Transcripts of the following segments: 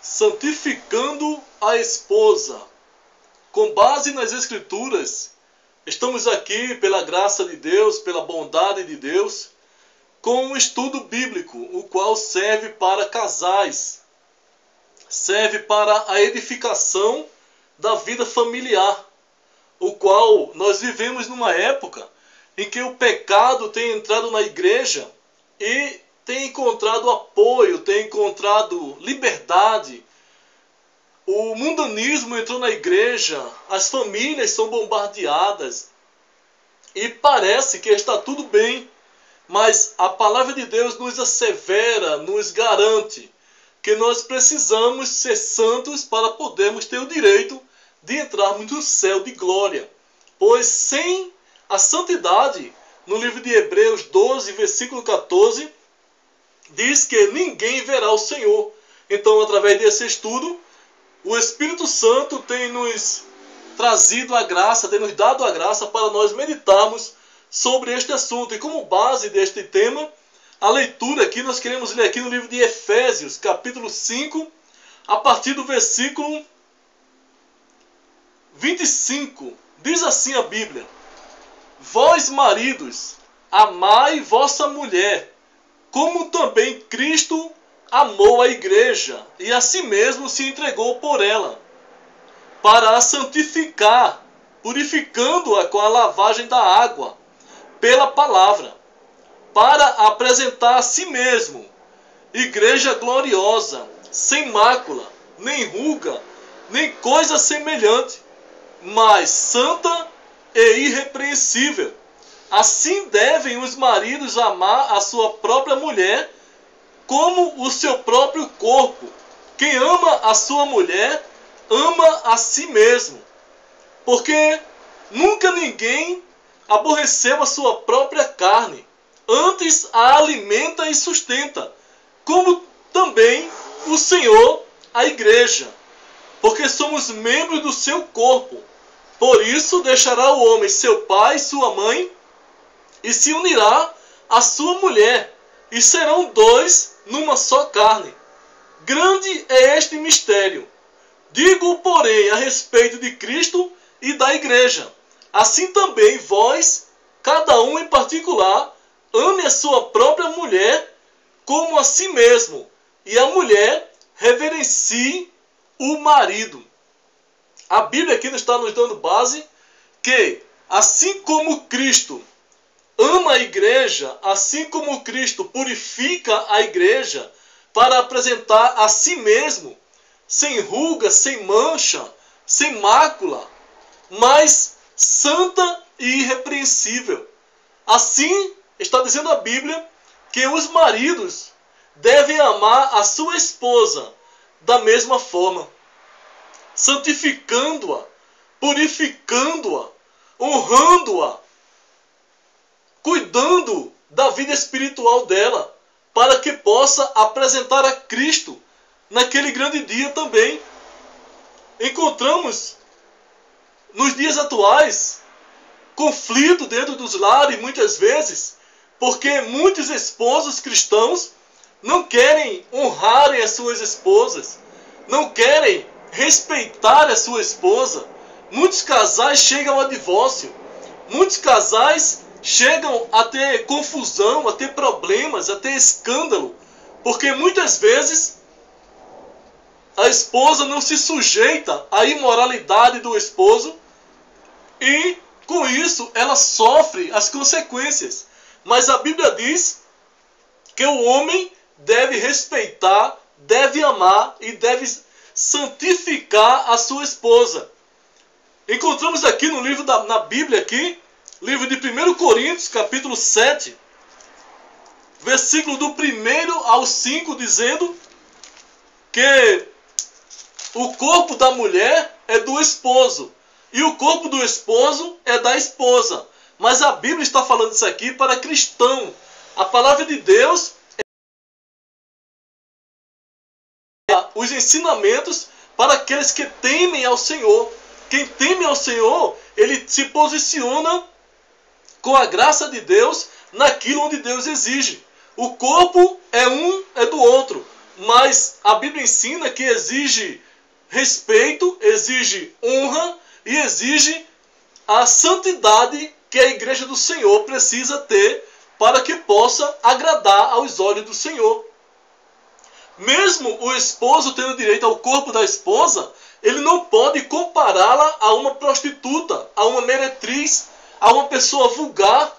santificando a esposa. Com base nas Escrituras, estamos aqui pela graça de Deus, pela bondade de Deus, com um estudo bíblico, o qual serve para casais, serve para a edificação da vida familiar, o qual nós vivemos numa época em que o pecado tem entrado na igreja e tem encontrado apoio, tem encontrado liberdade. O mundanismo entrou na igreja, as famílias são bombardeadas e parece que está tudo bem, mas a palavra de Deus nos assevera, nos garante que nós precisamos ser santos para podermos ter o direito de entrarmos no céu de glória. Pois sem a santidade, no livro de Hebreus 12, versículo 14, diz que ninguém verá o Senhor. Então, através desse estudo, o Espírito Santo tem nos trazido a graça, tem nos dado a graça para nós meditarmos sobre este assunto. E como base deste tema, a leitura aqui, nós queremos ler aqui no livro de Efésios, capítulo 5, a partir do versículo 25. Diz assim a Bíblia: Vós, maridos, amai vossa mulher, como também Cristo amou a igreja e a si mesmo se entregou por ela, para a santificar, purificando-a com a lavagem da água, pela palavra, para apresentar a si mesmo igreja gloriosa, sem mácula, nem ruga, nem coisa semelhante, mas santa e irrepreensível. Assim devem os maridos amar a sua própria mulher como o seu próprio corpo. Quem ama a sua mulher, ama a si mesmo. Porque nunca ninguém aborreceu a sua própria carne, antes a alimenta e sustenta, como também o Senhor a igreja, porque somos membros do seu corpo. Por isso deixará o homem seu pai e sua mãe, e se unirá à sua mulher, e serão dois numa só carne. Grande é este mistério. Digo, porém, a respeito de Cristo e da igreja. Assim também vós, cada um em particular, ame a sua própria mulher como a si mesmo, e a mulher reverencie o marido. A Bíblia aqui está nos dando base que, assim como Cristo ama a igreja, assim como Cristo purifica a igreja para apresentar a si mesmo, sem ruga, sem mancha, sem mácula, mas santa e irrepreensível. Assim, está dizendo a Bíblia que os maridos devem amar a sua esposa da mesma forma, santificando-a, purificando-a, honrando-a, cuidando da vida espiritual dela, para que possa apresentar a Cristo naquele grande dia também. Encontramos nos dias atuais conflito dentro dos lares, muitas vezes, porque muitos esposos cristãos não querem honrarem as suas esposas, não querem respeitar a sua esposa. Muitos casais chegam a divórcio, muitos casais chegam a ter confusão, a ter problemas, a ter escândalo, porque muitas vezes a esposa não se sujeita à imoralidade do esposo e, com isso, ela sofre as consequências. Mas a Bíblia diz que o homem deve respeitar, deve amar e deve santificar a sua esposa. Encontramos aqui no livro na Bíblia aqui, livro de 1 Coríntios, capítulo 7, versículo do 1 ao 5, dizendo que o corpo da mulher é do esposo e o corpo do esposo é da esposa. Mas a Bíblia está falando isso aqui para cristão. A palavra de Deus é os ensinamentos para aqueles que temem ao Senhor. Quem teme ao Senhor, ele se posiciona com a graça de Deus naquilo onde Deus exige. O corpo é um, é do outro, mas a Bíblia ensina que exige respeito, exige honra e exige a santidade que a igreja do Senhor precisa ter para que possa agradar aos olhos do Senhor. Mesmo o esposo tendo direito ao corpo da esposa, ele não pode compará-la a uma prostituta, a uma meretriz, a uma pessoa vulgar,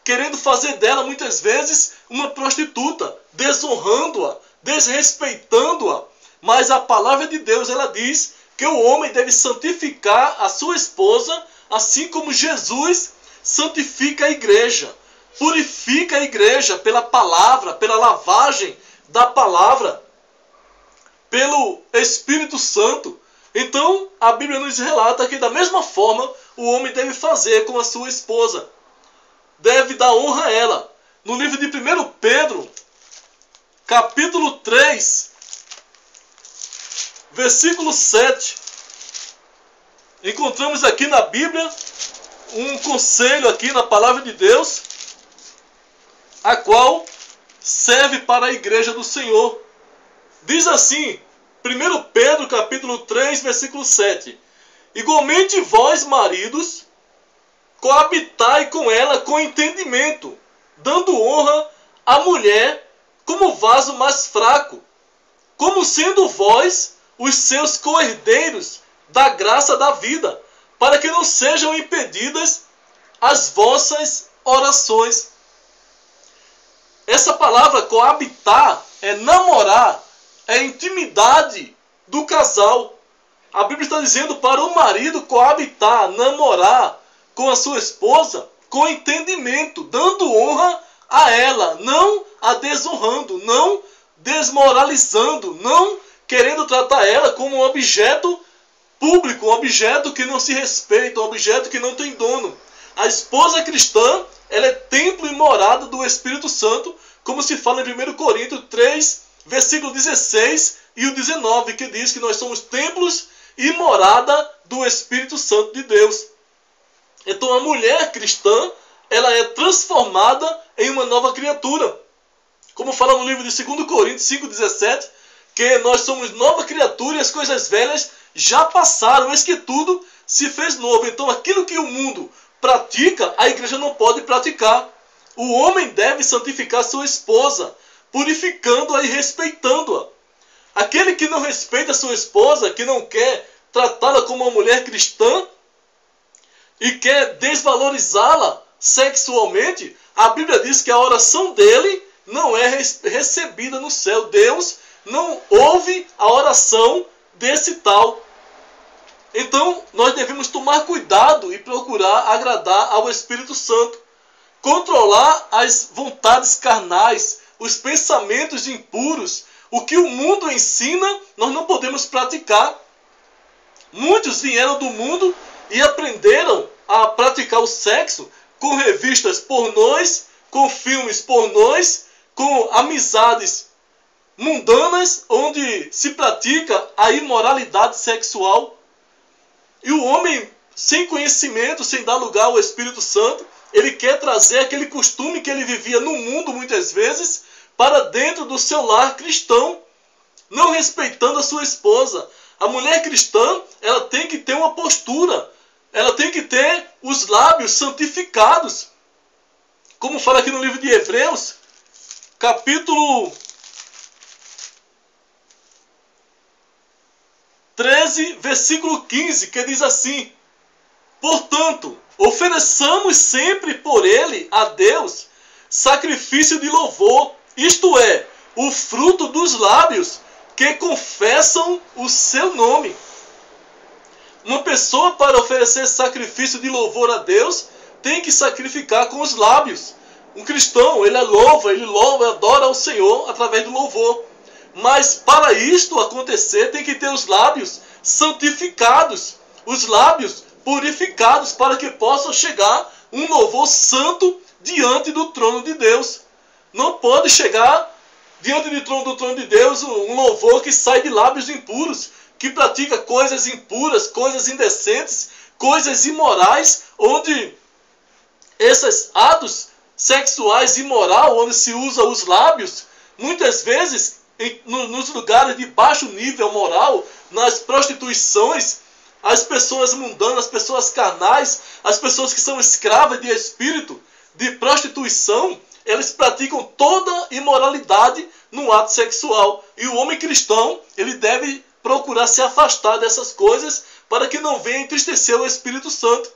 querendo fazer dela muitas vezes uma prostituta, desonrando-a, desrespeitando-a. Mas a palavra de Deus, ela diz que o homem deve santificar a sua esposa, assim como Jesus santifica a igreja, purifica a igreja pela palavra, pela lavagem da palavra, pelo Espírito Santo. Então, a Bíblia nos relata que da mesma forma o homem deve fazer com a sua esposa. Deve dar honra a ela. No livro de 1 Pedro, capítulo 3, versículo 7, encontramos aqui na Bíblia um conselho aqui na palavra de Deus, a qual serve para a igreja do Senhor. Diz assim, 1 Pedro capítulo 3, versículo 7. Igualmente vós, maridos, coabitai com ela com entendimento, dando honra à mulher como vaso mais fraco, como sendo vós os seus co-herdeiros da graça da vida, para que não sejam impedidas as vossas orações. Essa palavra coabitar é namorar, é intimidade do casal. A Bíblia está dizendo para o marido coabitar, namorar com a sua esposa com entendimento, dando honra a ela, não a desonrando, não desmoralizando, não querendo tratar ela como um objeto público, um objeto que não se respeita, um objeto que não tem dono. A esposa cristã, ela é templo e morada do Espírito Santo, como se fala em 1 Coríntios 3, versículo 16 e o 19, que diz que nós somos templos e morada do Espírito Santo de Deus. Então a mulher cristã, ela é transformada em uma nova criatura. Como fala no livro de 2 Coríntios 5,17, que nós somos nova criatura e as coisas velhas já passaram, eis que tudo se fez novo. Então aquilo que o mundo pratica, a igreja não pode praticar. O homem deve santificar sua esposa, purificando-a e respeitando-a. Aquele que não respeita sua esposa, que não quer tratá-la como uma mulher cristã e quer desvalorizá-la sexualmente, a Bíblia diz que a oração dele não é recebida no céu. Deus não ouve a oração desse tal. Então, nós devemos tomar cuidado e procurar agradar ao Espírito Santo. Controlar as vontades carnais, os pensamentos impuros. O que o mundo ensina, nós não podemos praticar. Muitos vieram do mundo e aprenderam a praticar o sexo com revistas pornôs, com filmes pornôs, com amizades mundanas, onde se pratica a imoralidade sexual. E o homem, sem conhecimento, sem dar lugar ao Espírito Santo, ele quer trazer aquele costume que ele vivia no mundo, muitas vezes, para dentro do seu lar cristão, não respeitando a sua esposa. A mulher cristã, ela tem que ter uma postura, ela tem que ter os lábios santificados. Como fala aqui no livro de Hebreus, capítulo 13, versículo 15, que diz assim: portanto, ofereçamos sempre por ele a Deus sacrifício de louvor, isto é, o fruto dos lábios que confessam o seu nome. Uma pessoa, para oferecer sacrifício de louvor a Deus, tem que sacrificar com os lábios. Um cristão, ele louva, adora ao Senhor através do louvor. Mas para isto acontecer, tem que ter os lábios santificados, os lábios purificados, para que possa chegar um louvor santo diante do trono de Deus. Não pode chegar diante do trono de Deus um louvor que sai de lábios impuros, que pratica coisas impuras, coisas indecentes, coisas imorais, onde esses atos sexuais imorais, onde se usa os lábios, muitas vezes nos lugares de baixo nível moral, nas prostituições, as pessoas mundanas, as pessoas carnais, as pessoas que são escravas de espírito, de prostituição, eles praticam toda imoralidade no ato sexual. E o homem cristão, ele deve procurar se afastar dessas coisas para que não venha entristecer o Espírito Santo.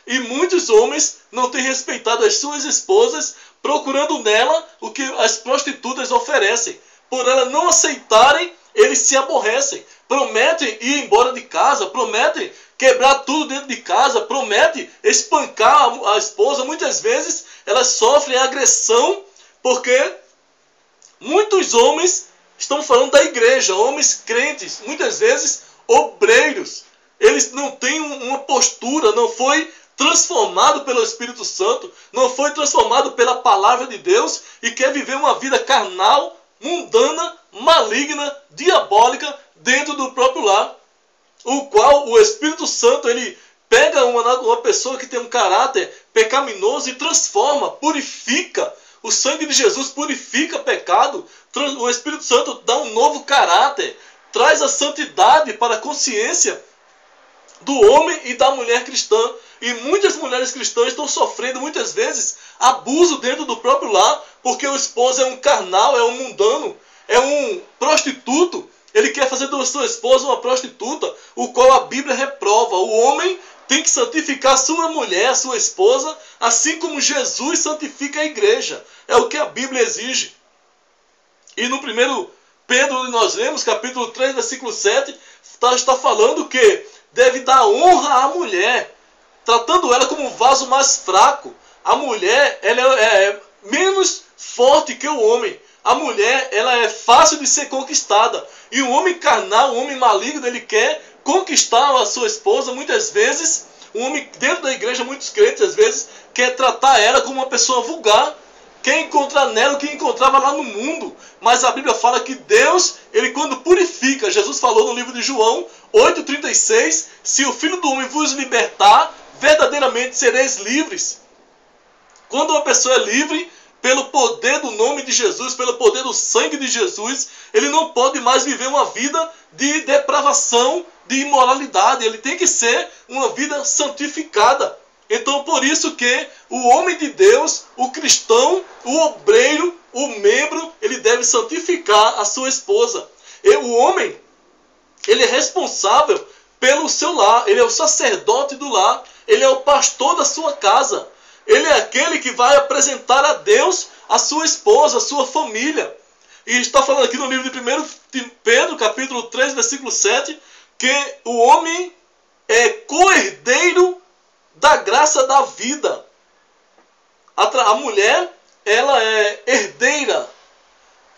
E muitos homens não têm respeitado as suas esposas, procurando nela o que as prostitutas oferecem. Por elas não aceitarem, eles se aborrecem. Prometem ir embora de casa, prometem quebrar tudo dentro de casa, prometem espancar a esposa. Muitas vezes elas sofrem agressão porque muitos homens, estamos falando da igreja, homens crentes, muitas vezes obreiros, eles não têm uma postura, não foi transformado pelo Espírito Santo, não foi transformado pela palavra de Deus e quer viver uma vida carnal, mundana, maligna, diabólica dentro do próprio lar, o qual o Espírito Santo ele pega uma pessoa que tem um caráter pecaminoso e transforma, purifica. O sangue de Jesus purifica pecado. O Espírito Santo dá um novo caráter, traz a santidade para a consciência do homem e da mulher cristã. E muitas mulheres cristãs estão sofrendo muitas vezes abuso dentro do próprio lar, porque o esposo é um carnal, é um mundano, é um prostituto. Ele quer fazer da sua esposa uma prostituta, o qual a Bíblia reprova. O homem tem que santificar sua mulher, sua esposa, assim como Jesus santifica a igreja. É o que a Bíblia exige. E no 1 Pedro, nós lemos, capítulo 3, versículo 7, está falando que deve dar honra à mulher, tratando ela como um vaso mais fraco. A mulher ela é menos forte que o homem. A mulher ela é fácil de ser conquistada. E o homem carnal, o homem maligno, ele quer conquistar a sua esposa. Muitas vezes, o homem dentro da igreja, muitos crentes, às vezes, quer tratar ela como uma pessoa vulgar. Quer encontrar nela o que encontrava lá no mundo. Mas a Bíblia fala que Deus, ele quando purifica, Jesus falou no livro de João 8,36, se o Filho do Homem vos libertar, verdadeiramente sereis livres. Quando uma pessoa é livre, pelo poder do nome de Jesus, pelo poder do sangue de Jesus, ele não pode mais viver uma vida de depravação, de imoralidade. Ele tem que ser uma vida santificada. Então, por isso que o homem de Deus, o cristão, o obreiro, o membro, ele deve santificar a sua esposa. E o homem, ele é responsável pelo seu lar, ele é o sacerdote do lar, ele é o pastor da sua casa. Ele é aquele que vai apresentar a Deus a sua esposa, a sua família. E está falando aqui no livro de 1 Pedro, capítulo 3, versículo 7, que o homem é co-herdeiro da graça da vida. A mulher, ela é herdeira.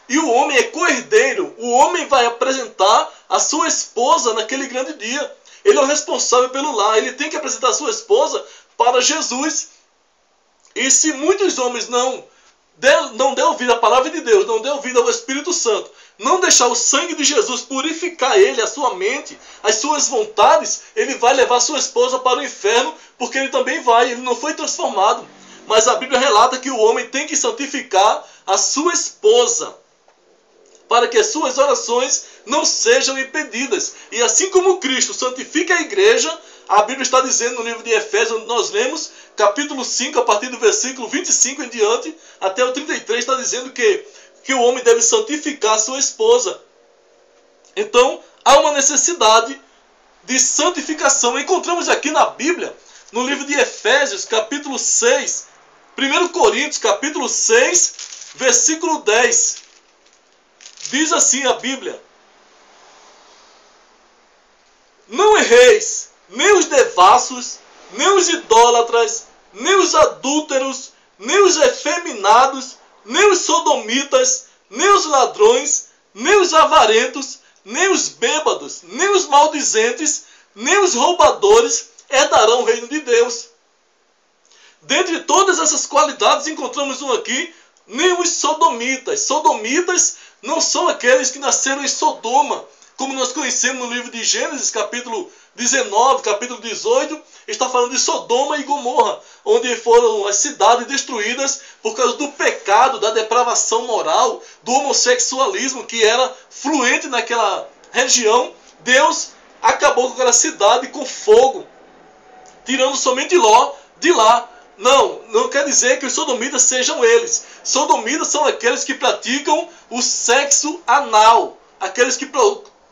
E o homem é co-herdeiro. O homem vai apresentar a sua esposa naquele grande dia. Ele é o responsável pelo lar. Ele tem que apresentar a sua esposa para Jesus. E se muitos homens não der ouvido à palavra de Deus, não der ouvido ao Espírito Santo, não deixar o sangue de Jesus purificar ele, a sua mente, as suas vontades, ele vai levar sua esposa para o inferno, porque ele também vai, ele não foi transformado. Mas a Bíblia relata que o homem tem que santificar a sua esposa, para que as suas orações não sejam impedidas. E assim como Cristo santifica a igreja, a Bíblia está dizendo no livro de Efésios, onde nós lemos, capítulo 5, a partir do versículo 25 em diante, até o 33, está dizendo que o homem deve santificar a sua esposa. Então, há uma necessidade de santificação. Encontramos aqui na Bíblia, no livro de Efésios, capítulo 6, 1 Coríntios, capítulo 6, versículo 10. Diz assim a Bíblia: não erreis, nem os devassos, nem os idólatras, nem os adúlteros, nem os efeminados, nem os sodomitas, nem os ladrões, nem os avarentos, nem os bêbados, nem os maldizentes, nem os roubadores herdarão o reino de Deus. Dentre todas essas qualidades encontramos um aqui, nem os sodomitas. Sodomitas não são aqueles que nasceram em Sodoma, como nós conhecemos no livro de Gênesis, capítulo 19, capítulo 18, está falando de Sodoma e Gomorra, onde foram as cidades destruídas por causa do pecado, da depravação moral, do homossexualismo que era fluente naquela região. Deus acabou com aquela cidade com fogo, tirando somente Ló de lá. Não quer dizer que os sodomitas sejam eles. Sodomitas são aqueles que praticam o sexo anal, aqueles que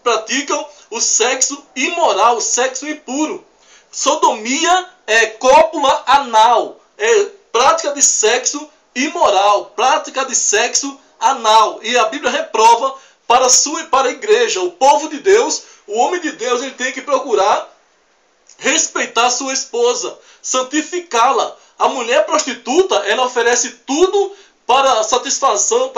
praticam o sexo imoral, o sexo impuro. Sodomia é cópula anal, é prática de sexo imoral, prática de sexo anal. E a Bíblia reprova para a igreja, o povo de Deus, o homem de Deus, ele tem que procurar respeitar sua esposa, santificá-la. A mulher prostituta, ela oferece tudo para satisfação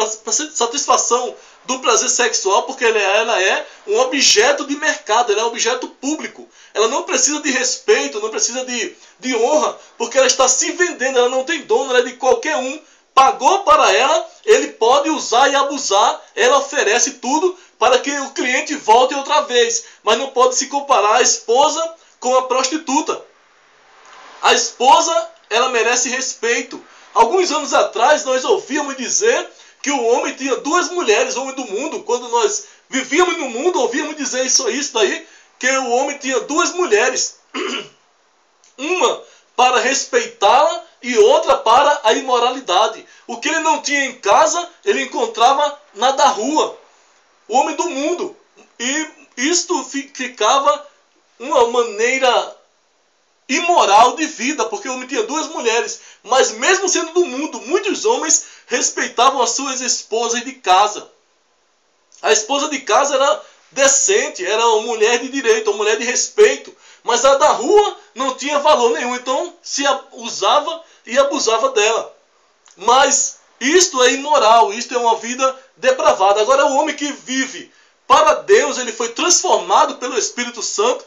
do prazer sexual, porque ela é um objeto de mercado, ela é um objeto público. Ela não precisa de respeito, não precisa de honra, porque ela está se vendendo, ela não tem dono, ela é de qualquer um. Pagou para ela, ele pode usar e abusar, ela oferece tudo para que o cliente volte outra vez. Mas não pode se comparar a esposa com a prostituta. A esposa, ela merece respeito. Alguns anos atrás nós ouvíamos dizer que o homem tinha duas mulheres, o homem do mundo. Quando nós vivíamos no mundo, ouvíamos dizer isso daí, que o homem tinha duas mulheres. Uma para respeitá-la e outra para a imoralidade. O que ele não tinha em casa, ele encontrava na da rua. O homem do mundo. E isto ficava uma maneira imoral de vida, porque o homem tinha duas mulheres. Mas mesmo sendo do mundo, muitos homens respeitavam as suas esposas de casa. A esposa de casa era decente, era uma mulher de direito, uma mulher de respeito. Mas a da rua não tinha valor nenhum, então se usava e abusava dela. Mas isto é imoral, isto é uma vida depravada. Agora o homem que vive para Deus, ele foi transformado pelo Espírito Santo,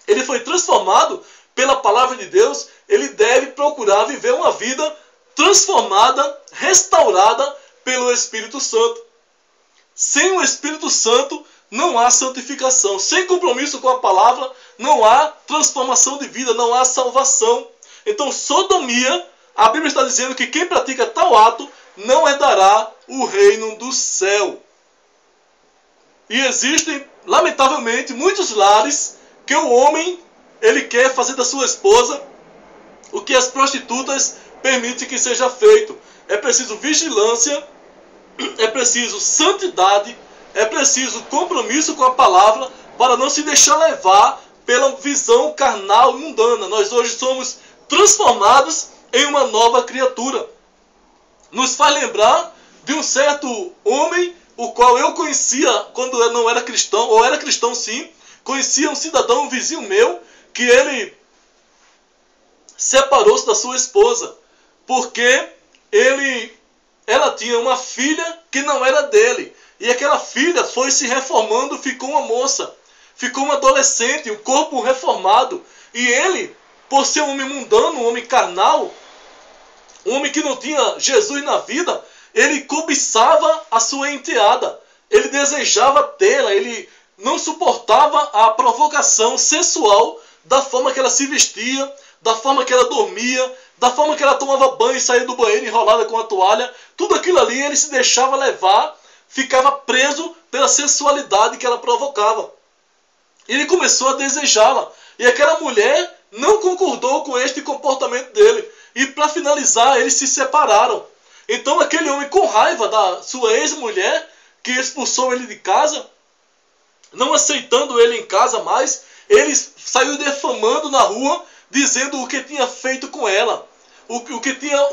ele foi transformado pela palavra de Deus, ele deve procurar viver uma vida transformada, restaurada pelo Espírito Santo. Sem o Espírito Santo não há santificação. Sem compromisso com a palavra não há transformação de vida, não há salvação. Então, sodomia, a Bíblia está dizendo que quem pratica tal ato não herdará o reino do céu. E existem, lamentavelmente, muitos lares que o homem, ele quer fazer da sua esposa o que as prostitutas permitem que seja feito. É preciso vigilância, é preciso santidade, é preciso compromisso com a palavra para não se deixar levar pela visão carnal e mundana. Nós hoje somos transformados em uma nova criatura. Nos faz lembrar de um certo homem, o qual eu conhecia quando eu não era cristão, ou era cristão sim, conhecia um cidadão, um vizinho meu, que ele separou-se da sua esposa, porque ela tinha uma filha que não era dele. E aquela filha foi se reformando, ficou uma moça, ficou uma adolescente, um corpo reformado. E ele, por ser um homem mundano, um homem carnal, um homem que não tinha Jesus na vida, ele cobiçava a sua enteada. Ele desejava tê-la, ele não suportava a provocação sensual da forma que ela se vestia, da forma que ela dormia, da forma que ela tomava banho e saía do banheiro enrolada com a toalha. Tudo aquilo ali ele se deixava levar, ficava preso pela sensualidade que ela provocava. Ele começou a desejá-la. E aquela mulher não concordou com este comportamento dele. E para finalizar, eles se separaram. Então aquele homem, com raiva da sua ex-mulher, que expulsou ele de casa, não aceitando ele em casa mais, ele saiu defamando na rua, dizendo o que tinha feito com ela,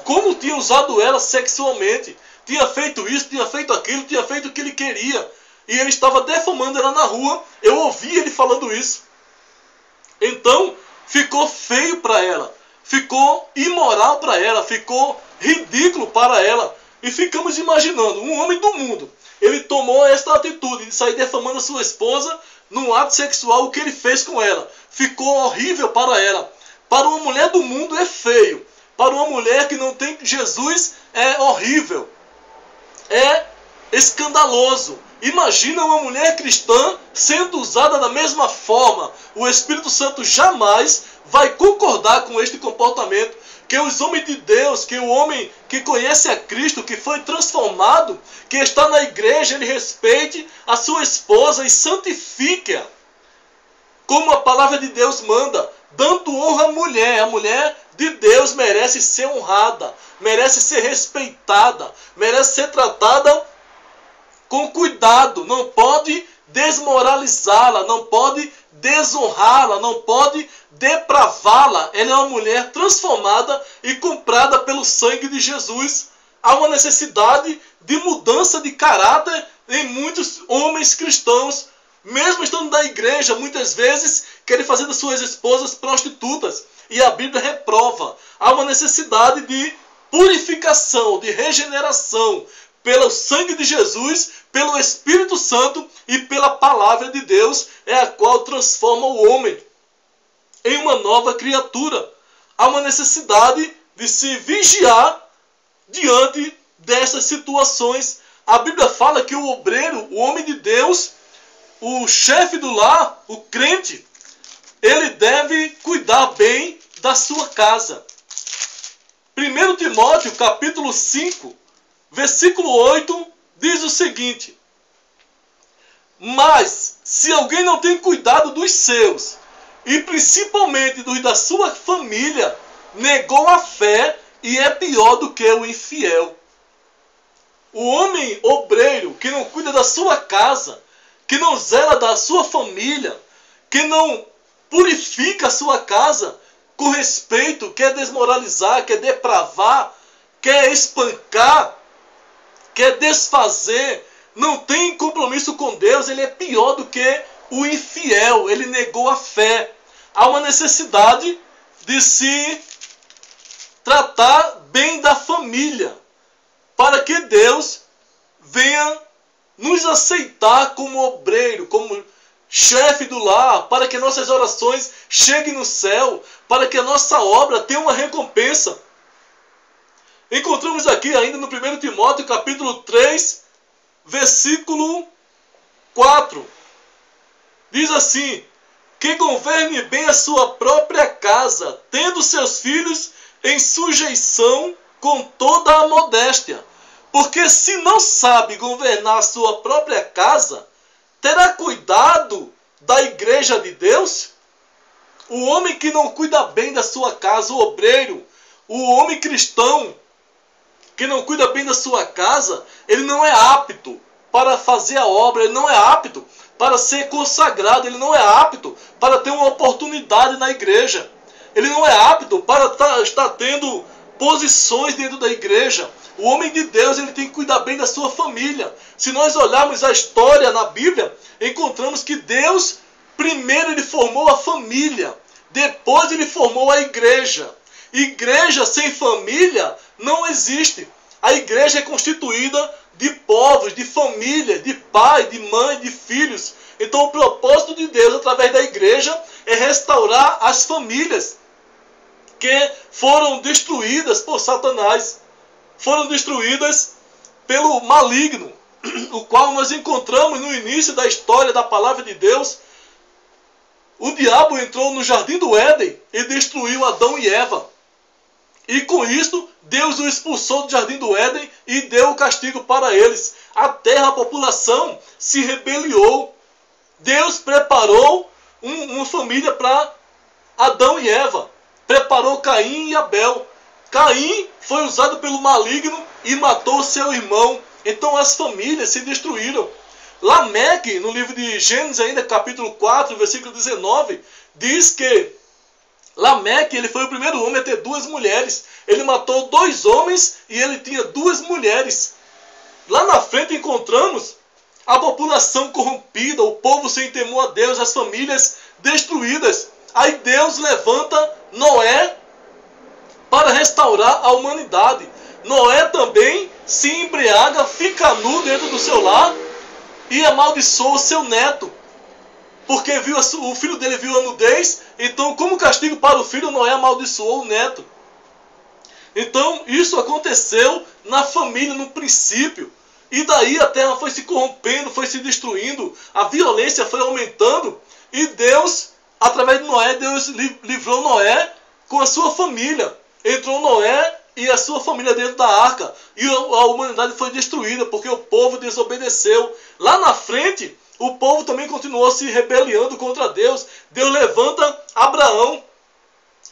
como tinha usado ela sexualmente, tinha feito isso, tinha feito aquilo, tinha feito o que ele queria, e ele estava defamando ela na rua. Eu ouvi ele falando isso. Então ficou feio para ela, ficou imoral para ela, ficou ridículo para ela, e ficamos imaginando um homem do mundo, ele tomou esta atitude de sair defamando a sua esposa num ato sexual. O que ele fez com ela ficou horrível para ela. Para uma mulher do mundo é feio. Para uma mulher que não tem Jesus é horrível. É escandaloso. Imagina uma mulher cristã sendo usada da mesma forma. O Espírito Santo jamais vai concordar com este comportamento. Que os homens de Deus, que o homem que conhece a Cristo, que foi transformado, que está na igreja, ele respeite a sua esposa e santifique-a, como a palavra de Deus manda, dando honra à mulher. A mulher de Deus merece ser honrada, merece ser respeitada, merece ser tratada com cuidado. Não pode desmoralizá-la, não pode desonrá-la, não pode depravá-la. Ela é uma mulher transformada e comprada pelo sangue de Jesus. Há uma necessidade de mudança de caráter em muitos homens cristãos, mesmo estando na igreja, muitas vezes querem fazer das suas esposas prostitutas, e a Bíblia reprova. Há uma necessidade de purificação, de regeneração, pelo sangue de Jesus, pelo Espírito Santo e pela palavra de Deus, é a qual transforma o homem em uma nova criatura. Há uma necessidade de se vigiar diante dessas situações. A Bíblia fala que o obreiro, o homem de Deus, o chefe do lar, o crente, ele deve cuidar bem da sua casa. 1 Timóteo, capítulo 5, versículo 8, diz o seguinte: mas, se alguém não tem cuidado dos seus, e principalmente dos da sua família, negou a fé e é pior do que o infiel. O homem obreiro que não cuida da sua casa, que não zela da sua família, que não purifica a sua casa com respeito, quer desmoralizar, quer depravar, quer espancar, quer desfazer, não tem compromisso com Deus, ele é pior do que o infiel, ele negou a fé. Há uma necessidade de se tratar bem da família, para que Deus venha nos aceitar como obreiro, como chefe do lar, para que nossas orações cheguem no céu, para que a nossa obra tenha uma recompensa. Encontramos aqui ainda no 1 Timóteo capítulo 3, versículo 4. Diz assim: que governe bem a sua própria casa, tendo seus filhos em sujeição com toda a modéstia. Porque se não sabe governar a sua própria casa, terá cuidado da igreja de Deus? O homem que não cuida bem da sua casa, o obreiro, o homem cristão que não cuida bem da sua casa, ele não é apto para fazer a obra, ele não é apto para ser consagrado, ele não é apto para ter uma oportunidade na igreja, ele não é apto para estar tendo posições dentro da igreja. O homem de Deus, ele tem que cuidar bem da sua família. Se nós olharmos a história na Bíblia, encontramos que Deus, primeiro ele formou a família, depois ele formou a igreja. Igreja sem família não existe. A igreja é constituída de povos, de família, de pai, de mãe, de filhos. Então o propósito de Deus através da igreja é restaurar as famílias que foram destruídas por Satanás, foram destruídas pelo maligno, o qual nós encontramos no início da história da palavra de Deus. O diabo entrou no jardim do Éden e destruiu Adão e Eva. E com isso, Deus o expulsou do jardim do Éden e deu o castigo para eles. A terra, a população se rebeliou. Deus preparou uma família para Adão e Eva. Preparou Caim e Abel. Caim foi usado pelo maligno e matou seu irmão. Então as famílias se destruíram. Lameque, no livro de Gênesis, ainda capítulo 4, versículo 19, diz que Lameque, ele foi o primeiro homem a ter 2 mulheres. Ele matou 2 homens e ele tinha 2 mulheres. Lá na frente encontramos a população corrompida, o povo sem temor a Deus, as famílias destruídas. Aí Deus levanta Noé para restaurar a humanidade. Noé também se embriaga, fica nu dentro do seu lar e amaldiçoa o seu neto, porque o filho dele viu a nudez. Então, como castigo para o filho, Noé amaldiçoou o neto. Então, isso aconteceu na família no princípio. E daí a terra foi se corrompendo, foi se destruindo, a violência foi aumentando. E Deus, através de Noé, Deus livrou Noé com a sua família. Entrou Noé e a sua família dentro da arca. E a humanidade foi destruída porque o povo desobedeceu. Lá na frente, o povo também continuou se rebelando contra Deus. Deus levanta Abraão.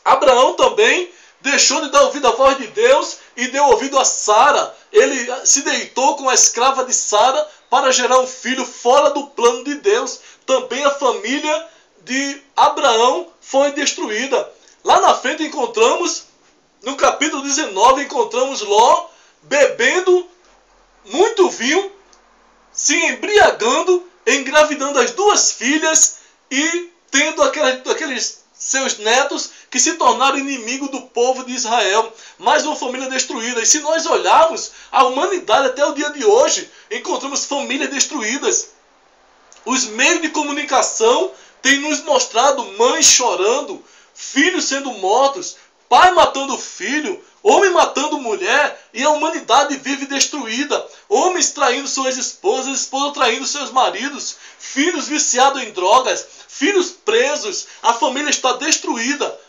Abraão também deixou de dar ouvido à voz de Deus e deu ouvido a Sara. Ele se deitou com a escrava de Sara para gerar um filho fora do plano de Deus. Também a família de Abraão foi destruída. Lá na frente encontramos, no capítulo 19, encontramos Ló bebendo muito vinho, se embriagando, engravidando as duas filhas e tendo aqueles seus netos que se tornaram inimigos do povo de Israel. Mais uma família destruída. E se nós olharmos a humanidade até o dia de hoje, encontramos famílias destruídas. Os meios de comunicação têm nos mostrado mães chorando, filhos sendo mortos, pai matando filho, homem matando mulher, e a humanidade vive destruída. Homens traindo suas esposas, esposas traindo seus maridos, filhos viciados em drogas, filhos presos, a família está destruída.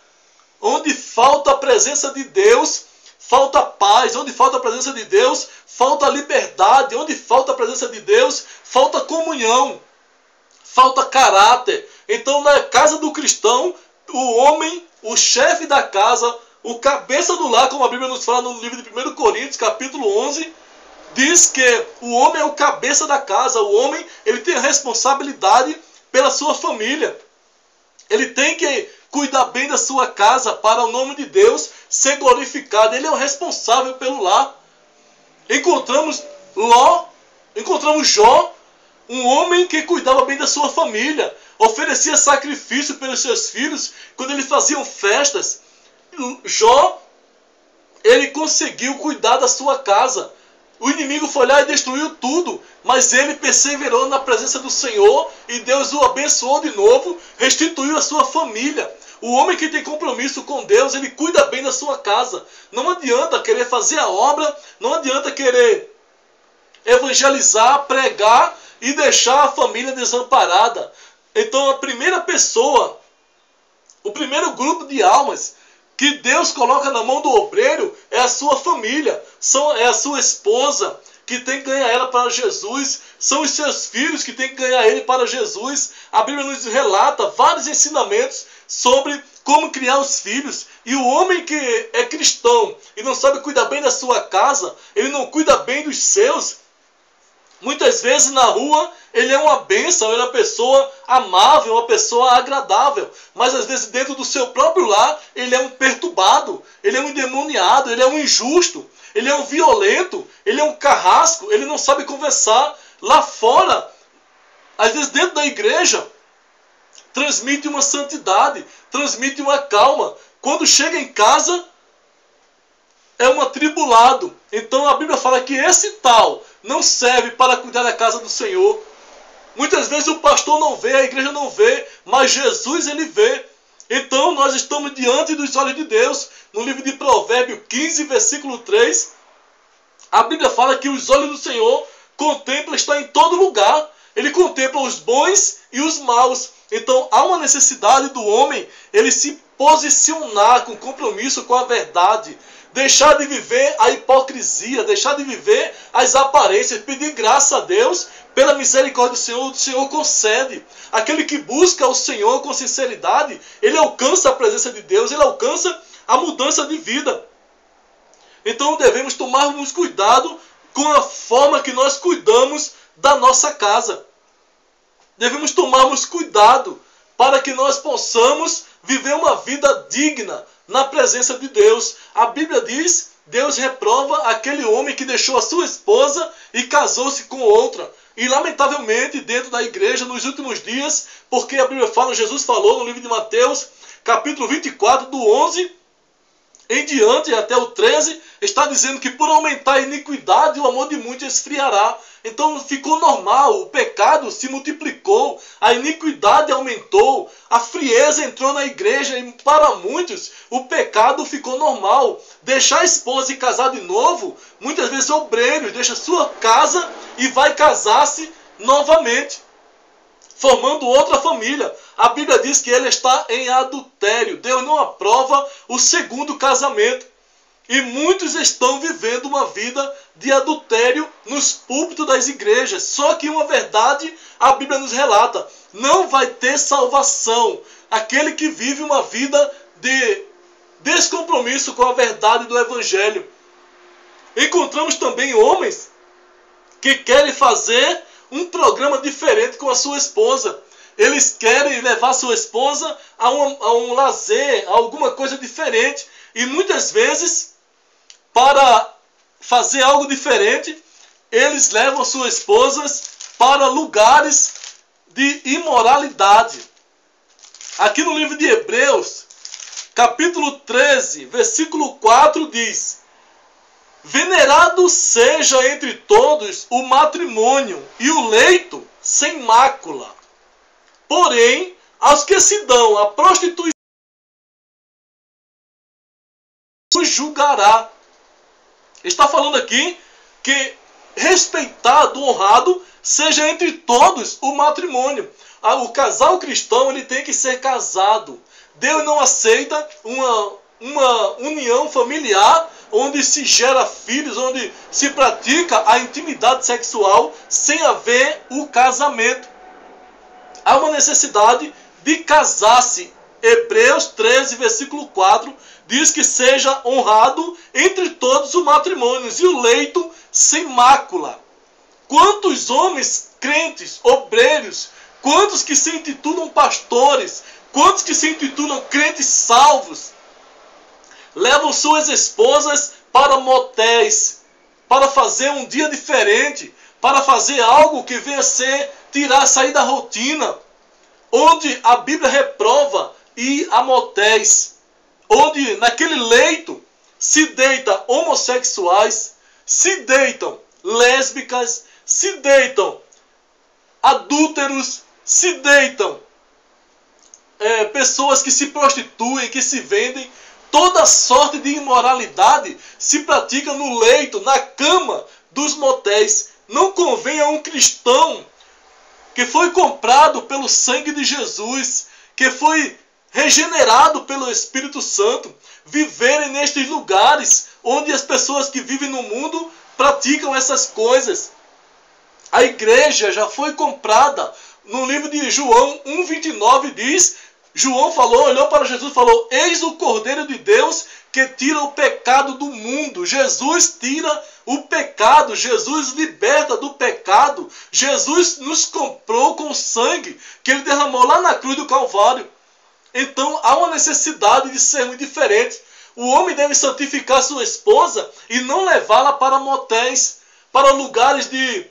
Onde falta a presença de Deus, falta paz. Onde falta a presença de Deus, falta liberdade. Onde falta a presença de Deus, falta comunhão, falta caráter. Então, na casa do cristão, o homem, o chefe da casa, o cabeça do lar, como a Bíblia nos fala no livro de 1 Coríntios, capítulo 11, diz que o homem é o cabeça da casa. O homem, ele tem a responsabilidade pela sua família. Ele tem que cuidar bem da sua casa para o nome de Deus ser glorificado. Ele é o responsável pelo lar. Encontramos Jó, um homem que cuidava bem da sua família, oferecia sacrifício pelos seus filhos quando eles faziam festas. Jó, ele conseguiu cuidar da sua casa. O inimigo foi lá e destruiu tudo, mas ele perseverou na presença do Senhor e Deus o abençoou de novo, restituiu a sua família. O homem que tem compromisso com Deus, ele cuida bem da sua casa. Não adianta querer fazer a obra, não adianta querer evangelizar, pregar e deixar a família desamparada. Então a primeira pessoa, o primeiro grupo de almas que Deus coloca na mão do obreiro é a sua família, é a sua esposa que tem que ganhar ela para Jesus, são os seus filhos que tem que ganhar ele para Jesus. A Bíblia nos relata vários ensinamentos sobre como criar os filhos. E o homem que é cristão e não sabe cuidar bem da sua casa, ele não cuida bem dos seus, muitas vezes na rua ele é uma bênção, ele é uma pessoa amável, uma pessoa agradável. Mas às vezes dentro do seu próprio lar ele é um perturbado, ele é um endemoniado, ele é um injusto, ele é um violento, ele é um carrasco, ele não sabe conversar. Lá fora, às vezes dentro da igreja, transmite uma santidade, transmite uma calma. Quando chega em casa, é um atribulado. Então a Bíblia fala que esse tal não serve para cuidar da casa do Senhor. Muitas vezes o pastor não vê, a igreja não vê, mas Jesus ele vê. Então nós estamos diante dos olhos de Deus. No livro de Provérbios 15, versículo 3, a Bíblia fala que os olhos do Senhor contemplam, está em todo lugar. Ele contempla os bons e os maus. Então há uma necessidade do homem ele se posicionar com compromisso com a verdade. Deixar de viver a hipocrisia, deixar de viver as aparências, pedir graça a Deus pela misericórdia do Senhor concede. Aquele que busca o Senhor com sinceridade, ele alcança a presença de Deus, ele alcança a mudança de vida. Então devemos tomarmos cuidado com a forma que nós cuidamos da nossa casa. Devemos tomarmos cuidado para que nós possamos viver uma vida digna na presença de Deus. A Bíblia diz, Deus reprova aquele homem que deixou a sua esposa e casou-se com outra. E lamentavelmente dentro da igreja nos últimos dias, porque a Bíblia fala, Jesus falou no livro de Mateus, capítulo 24, do 11 em diante, até o 13, está dizendo que por aumentar a iniquidade, o amor de muitos esfriará. Então ficou normal, o pecado se multiplicou, a iniquidade aumentou, a frieza entrou na igreja e para muitos o pecado ficou normal. Deixar a esposa e casar de novo, muitas vezes obreiros, deixa sua casa e vai casar-se novamente, formando outra família. A Bíblia diz que ele está em adultério. Deus não aprova o segundo casamento. E muitos estão vivendo uma vida de adultério nos púlpitos das igrejas. Só que uma verdade a Bíblia nos relata: não vai ter salvação aquele que vive uma vida de descompromisso com a verdade do Evangelho. Encontramos também homens que querem fazer um programa diferente com a sua esposa. Eles querem levar sua esposa a um lazer, a alguma coisa diferente. E muitas vezes, para fazer algo diferente, eles levam suas esposas para lugares de imoralidade. Aqui no livro de Hebreus, capítulo 13, versículo 4 diz: venerado seja entre todos o matrimônio e o leito sem mácula. Porém, aos que se dão à prostituição, julgará. Está falando aqui que respeitado, honrado, seja entre todos o matrimônio. O casal cristão, ele tem que ser casado. Deus não aceita uma união familiar onde se gera filhos, onde se pratica a intimidade sexual sem haver o casamento. Há uma necessidade de casar-se. Hebreus 13, versículo 4, diz que seja honrado entre todos o matrimônio e o leito sem mácula. Quantos homens crentes, obreiros, quantos que se intitulam pastores, quantos que se intitulam crentes salvos, levam suas esposas para motéis, para fazer um dia diferente, para fazer algo que venha ser sair da rotina, onde a Bíblia reprova ir a motéis, onde naquele leito se deitam homossexuais, se deitam lésbicas, se deitam adúlteros, se deitam pessoas que se prostituem, que se vendem. Toda sorte de imoralidade se pratica no leito, na cama dos motéis. Não convém a um cristão que foi comprado pelo sangue de Jesus, que foi regenerado pelo Espírito Santo, viverem nestes lugares onde as pessoas que vivem no mundo praticam essas coisas. A igreja já foi comprada. No livro de João 1,29 diz, João falou, olhou para Jesus e falou: eis o Cordeiro de Deus que tira o pecado do mundo. Jesus tira o pecado, Jesus liberta do pecado. Jesus nos comprou com o sangue que ele derramou lá na cruz do Calvário. Então há uma necessidade de sermos diferentes. O homem deve santificar sua esposa e não levá-la para motéis, para lugares de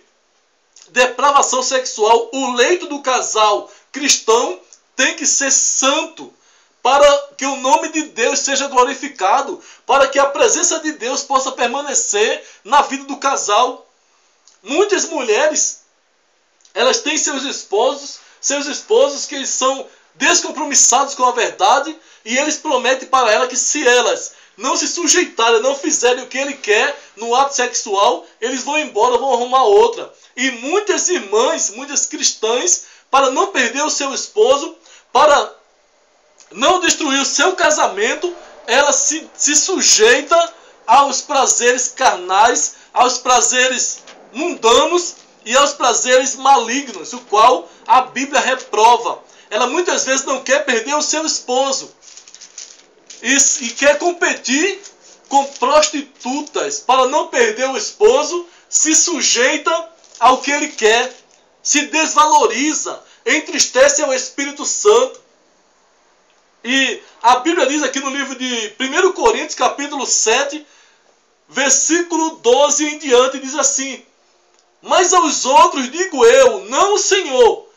depravação sexual. O leito do casal cristão tem que ser santo, para que o nome de Deus seja glorificado, para que a presença de Deus possa permanecer na vida do casal. Muitas mulheres, elas têm seus esposos que são descompromissados com a verdade, e eles prometem para ela que se elas não se sujeitarem, não fizerem o que ele quer no ato sexual, eles vão embora, vão arrumar outra. E muitas irmãs, muitas cristãs, para não perder o seu esposo, para não destruir o seu casamento, ela se sujeita aos prazeres carnais, aos prazeres mundanos e aos prazeres malignos, o qual a Bíblia reprova. Ela muitas vezes não quer perder o seu esposo e quer competir com prostitutas. Para não perder o esposo, se sujeita ao que ele quer, se desvaloriza, entristece ao Espírito Santo. E a Bíblia diz aqui no livro de 1 Coríntios, capítulo 7, versículo 12 em diante, diz assim: mas aos outros digo eu, não, Senhor,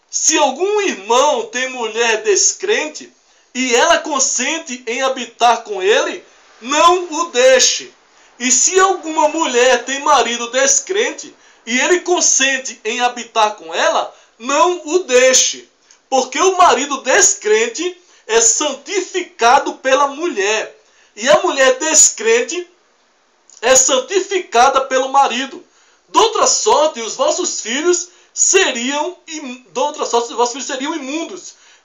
se algum irmão tem mulher descrente, e ela consente em habitar com ele, não o deixe. E se alguma mulher tem marido descrente e ele consente em habitar com ela, não o deixe. Porque o marido descrente é santificado pela mulher. E a mulher descrente é santificada pelo marido. De outra sorte, os vossos filhos seriam imundos.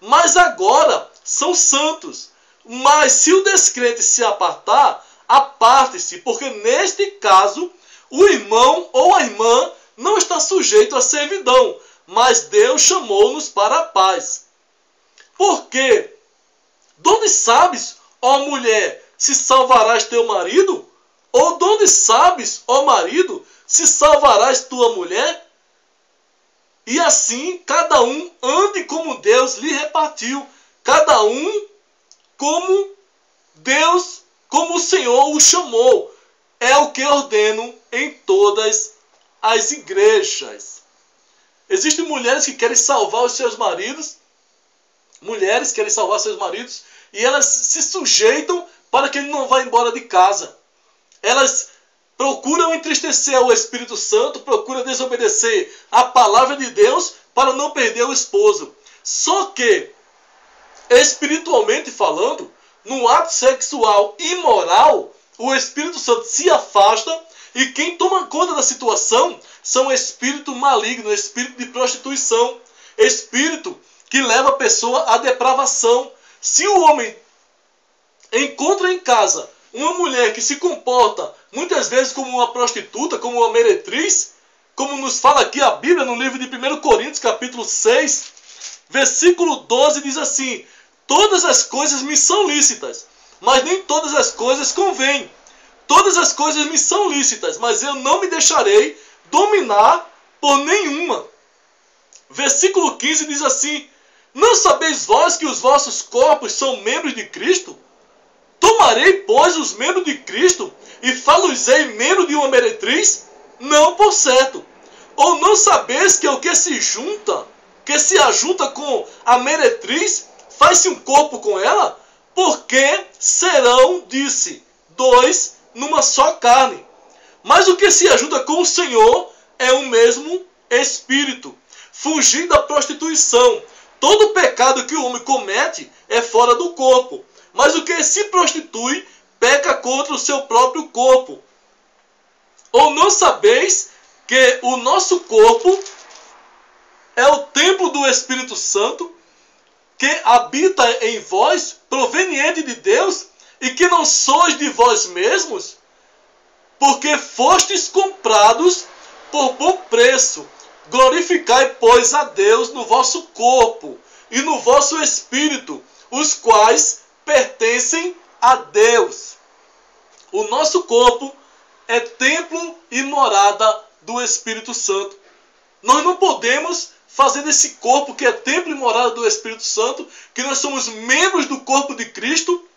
Mas agora são santos. Mas se o descrente se apartar, aparte-se, porque neste caso o irmão ou a irmã não está sujeito à servidão, mas Deus chamou-nos para a paz. Porque, de onde sabes, ó mulher, se salvarás teu marido? Ou de onde sabes, ó marido, se salvarás tua mulher? E assim, cada um ande como Deus lhe repartiu, cada um como Deus, como o Senhor o chamou. É o que ordeno em todas as igrejas. Existem mulheres que querem salvar os seus maridos, e elas se sujeitam para que ele não vá embora de casa. Elas procuram entristecer o Espírito Santo, procuram desobedecer a palavra de Deus para não perder o esposo. Só que, espiritualmente falando, no ato sexual imoral, o Espírito Santo se afasta e quem toma conta da situação são espírito maligno, espírito de prostituição, espírito que leva a pessoa à depravação. Se o homem encontra em casa uma mulher que se comporta muitas vezes como uma prostituta, como uma meretriz, como nos fala aqui a Bíblia no livro de 1 Coríntios, capítulo 6, versículo 12, diz assim: todas as coisas me são lícitas, mas nem todas as coisas convêm. Todas as coisas me são lícitas, mas eu não me deixarei dominar por nenhuma. Versículo 15 diz assim: não sabeis vós que os vossos corpos são membros de Cristo? Tomarei, pois, os membros de Cristo e falo-lhes-ei membro de uma meretriz? Não, por certo. Ou não sabeis que o que se ajunta com a meretriz, faz-se um corpo com ela? Porque serão, disse, dois numa só carne. Mas o que se ajunta com o Senhor é o mesmo Espírito. Fugir da prostituição. Todo pecado que o homem comete é fora do corpo. Mas o que se prostitui, peca contra o seu próprio corpo. Ou não sabeis que o nosso corpo é o templo do Espírito Santo, que habita em vós, proveniente de Deus, e que não sois de vós mesmos? Porque fostes comprados por bom preço. Glorificai, pois, a Deus no vosso corpo e no vosso espírito, os quais pertencem a Deus. O nosso corpo é templo e morada do Espírito Santo. Nós não podemos fazer desse corpo que é templo e morada do Espírito Santo, que nós somos membros do corpo de Cristo.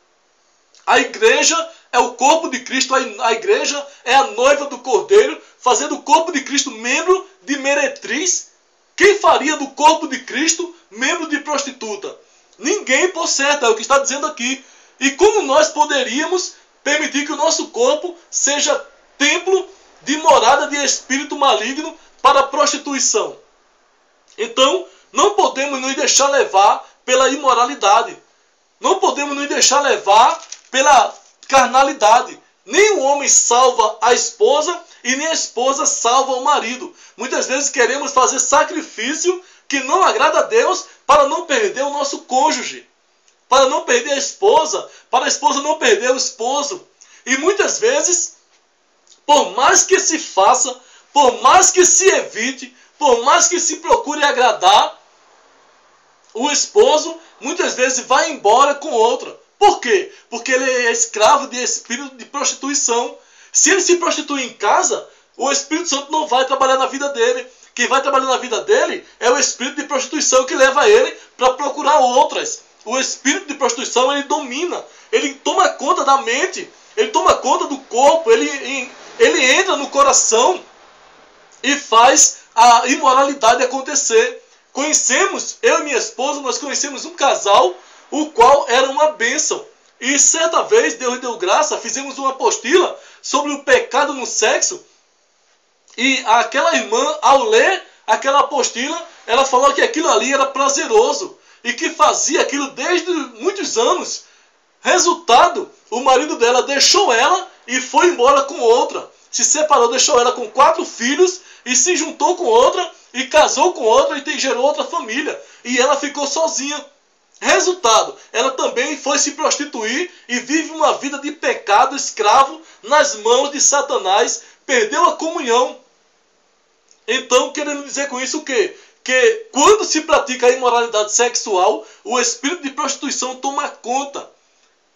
A igreja é o corpo de Cristo, a igreja é a noiva do Cordeiro, fazendo o corpo de Cristo membro de meretriz. Quem faria do corpo de Cristo membro de prostituta? Ninguém, por certo, é o que está dizendo aqui. E como nós poderíamos permitir que o nosso corpo seja templo de morada de espírito maligno para a prostituição? Então, não podemos nos deixar levar pela imoralidade. Não podemos nos deixar levar pela carnalidade. Nem o homem salva a esposa e nem a esposa salva o marido. Muitas vezes queremos fazer sacrifício que não agrada a Deus para não perder o nosso cônjuge, para não perder a esposa, para a esposa não perder o esposo. E muitas vezes, por mais que se faça, por mais que se evite, por mais que se procure agradar, o esposo muitas vezes vai embora com outra. Por quê? Porque ele é escravo de espírito de prostituição. Se ele se prostitui em casa, o Espírito Santo não vai trabalhar na vida dele. Quem vai trabalhar na vida dele é o espírito de prostituição que leva ele para procurar outras. O espírito de prostituição, ele domina, ele toma conta da mente, ele toma conta do corpo, ele entra no coração e faz a imoralidade acontecer. Eu e minha esposa, nós conhecemos um casal, o qual era uma bênção. E certa vez, Deus deu graça, fizemos uma apostila sobre o pecado no sexo. E aquela irmã, ao ler aquela apostila, ela falou que aquilo ali era prazeroso. E que fazia aquilo desde muitos anos. Resultado, o marido dela deixou ela e foi embora com outra. Se separou, deixou ela com 4 filhos e se juntou com outra e casou com outra e gerou outra família. E ela ficou sozinha. Resultado, ela também foi se prostituir e vive uma vida de pecado escravo nas mãos de Satanás. Perdeu a comunhão. Então, querendo dizer com isso o quê? Que quando se pratica a imoralidade sexual, o espírito de prostituição toma conta.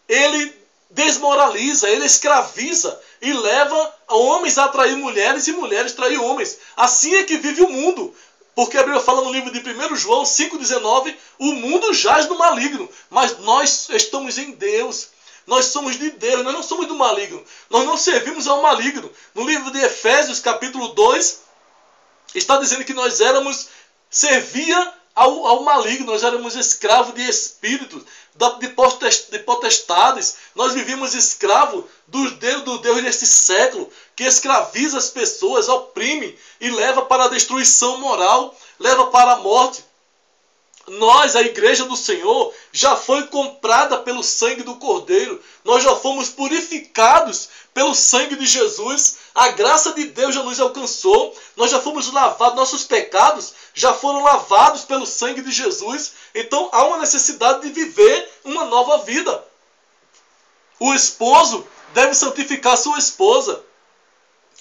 Ele desmoraliza, ele escraviza e leva homens a trair mulheres e mulheres a trair homens. Assim é que vive o mundo. Porque a Bíblia fala no livro de 1 João 5,19, o mundo jaz no maligno, mas nós estamos em Deus. Nós somos de Deus, nós não somos do maligno. Nós não servimos ao maligno. No livro de Efésios, capítulo 2, está dizendo que nós servia ao maligno, nós éramos escravos de espíritos, de potestades. Nós vivíamos escravos do Deus deste século, que escraviza as pessoas, oprime e leva para a destruição moral, leva para a morte. Nós, a igreja do Senhor, já foi comprada pelo sangue do Cordeiro. Nós já fomos purificados pelo sangue de Jesus. A graça de Deus já nos alcançou. Nós já fomos lavados, nossos pecados já foram lavados pelo sangue de Jesus. Então há uma necessidade de viver uma nova vida. O esposo deve santificar sua esposa.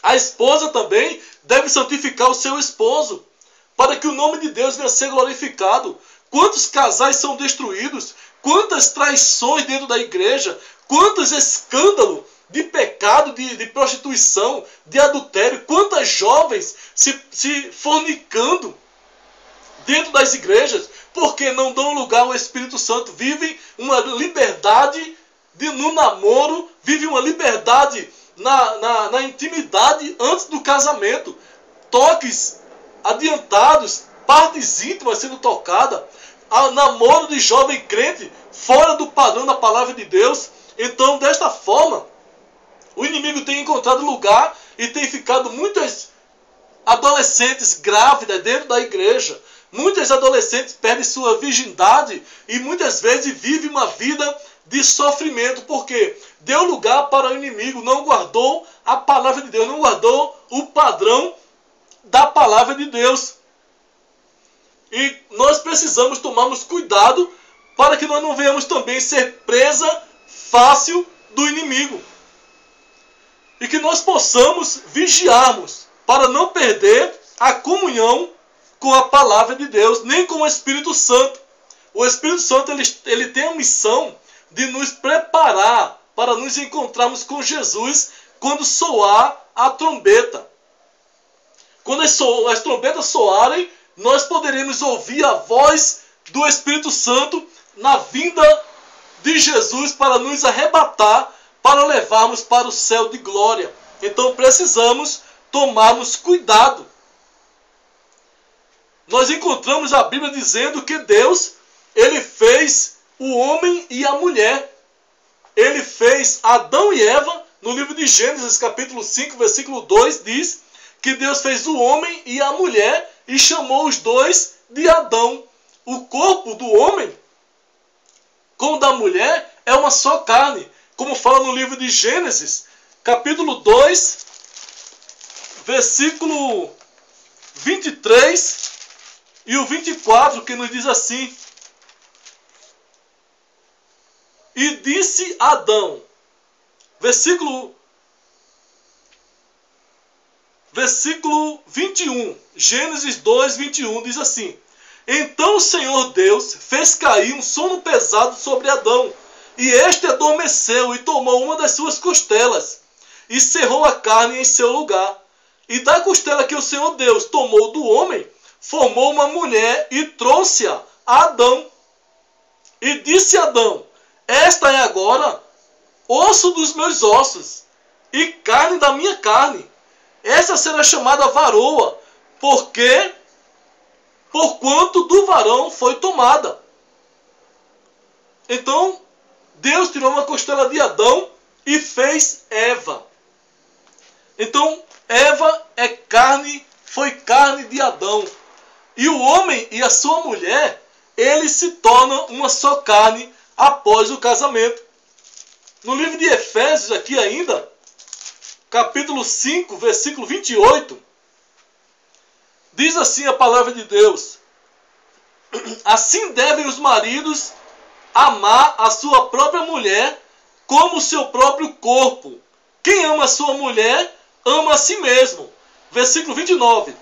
A esposa também deve santificar o seu esposo, para que o nome de Deus venha a ser glorificado. Quantos casais são destruídos? Quantas traições dentro da igreja? Quantos escândalos de pecado, de prostituição, de adultério? Quantas jovens se fornicando dentro das igrejas? Porque não dão lugar ao Espírito Santo. Vivem uma liberdade no namoro, vivem uma liberdade na intimidade antes do casamento. Toques adiantados, partes íntimas sendo tocadas, namoro de jovem crente fora do padrão da palavra de Deus. Então, desta forma, o inimigo tem encontrado lugar e tem ficado muitas adolescentes grávidas dentro da igreja. Muitas adolescentes perdem sua virgindade e muitas vezes vivem uma vida de sofrimento, porque deu lugar para o inimigo, não guardou a palavra de Deus, não guardou o padrão da palavra de Deus. E nós precisamos tomarmos cuidado para que nós não venhamos também ser presa fácil do inimigo. E que nós possamos vigiarmos para não perder a comunhão com a palavra de Deus, nem com o Espírito Santo. O Espírito Santo ele tem a missão de nos preparar para nos encontrarmos com Jesus quando soar a trombeta. Quando as trombetas soarem, nós poderemos ouvir a voz do Espírito Santo na vinda de Jesus para nos arrebatar, para levarmos para o céu de glória. Então precisamos tomarmos cuidado. Nós encontramos a Bíblia dizendo que Deus, ele fez o homem e a mulher. Ele fez Adão e Eva. No livro de Gênesis, capítulo 5, versículo 2, diz que Deus fez o homem e a mulher e chamou os dois de Adão. O corpo do homem com o da mulher é uma só carne, como fala no livro de Gênesis, capítulo 2, versículo 23 e o 24, que nos diz assim: e disse Adão, versículo 21, Gênesis 2, 21, diz assim: então o Senhor Deus fez cair um sono pesado sobre Adão, e este adormeceu e tomou uma das suas costelas, e cerrou a carne em seu lugar. E da costela que o Senhor Deus tomou do homem, formou uma mulher e trouxe-a a Adão. E disse Adão: esta é agora osso dos meus ossos e carne da minha carne. Essa será chamada varoa, porquanto do varão foi tomada. Então, Deus tirou uma costela de Adão e fez Eva. Então, Eva é carne, foi carne de Adão. E o homem e a sua mulher, eles se tornam uma só carne após o casamento. No livro de Efésios, aqui ainda, capítulo 5, versículo 28, diz assim a palavra de Deus: assim devem os maridos amar a sua própria mulher como o seu próprio corpo. Quem ama a sua mulher, ama a si mesmo. Versículo 29.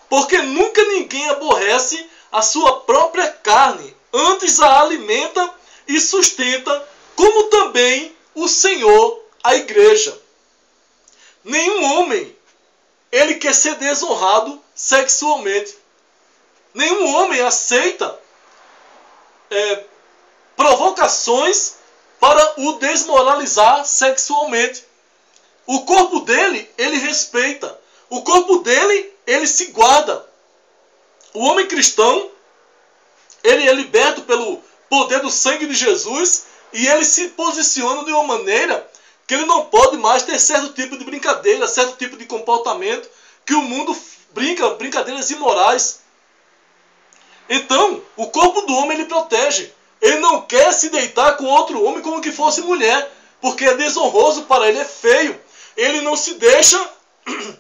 Porque nunca ninguém aborrece a sua própria carne, antes a alimenta e sustenta, como também o Senhor a igreja. Nenhum homem, ele quer ser desonrado sexualmente. Nenhum homem aceita provocações para o desmoralizar sexualmente. O corpo dele, ele respeita. O corpo dele, ele se guarda. O homem cristão, ele é liberto pelo poder do sangue de Jesus e ele se posiciona de uma maneira que ele não pode mais ter certo tipo de brincadeira, certo tipo de comportamento que o mundo brinca, brincadeiras imorais. Então, o corpo do homem ele protege. Ele não quer se deitar com outro homem como que fosse mulher, porque é desonroso para ele, é feio. Ele não se deixa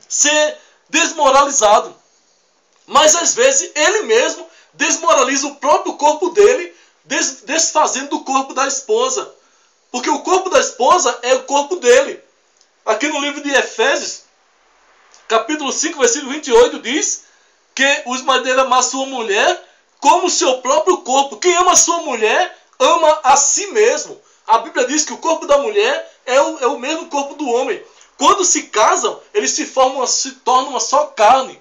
ser desmoralizado. Mas às vezes ele mesmo desmoraliza o próprio corpo dele, desfazendo do corpo da esposa. Porque o corpo da esposa é o corpo dele. Aqui no livro de Efésios, capítulo 5, versículo 28, diz que os maridos devem amar sua mulher como o seu próprio corpo. Quem ama a sua mulher, ama a si mesmo. A Bíblia diz que o corpo da mulher é o mesmo corpo do homem. Quando se casam, eles se tornam uma só carne.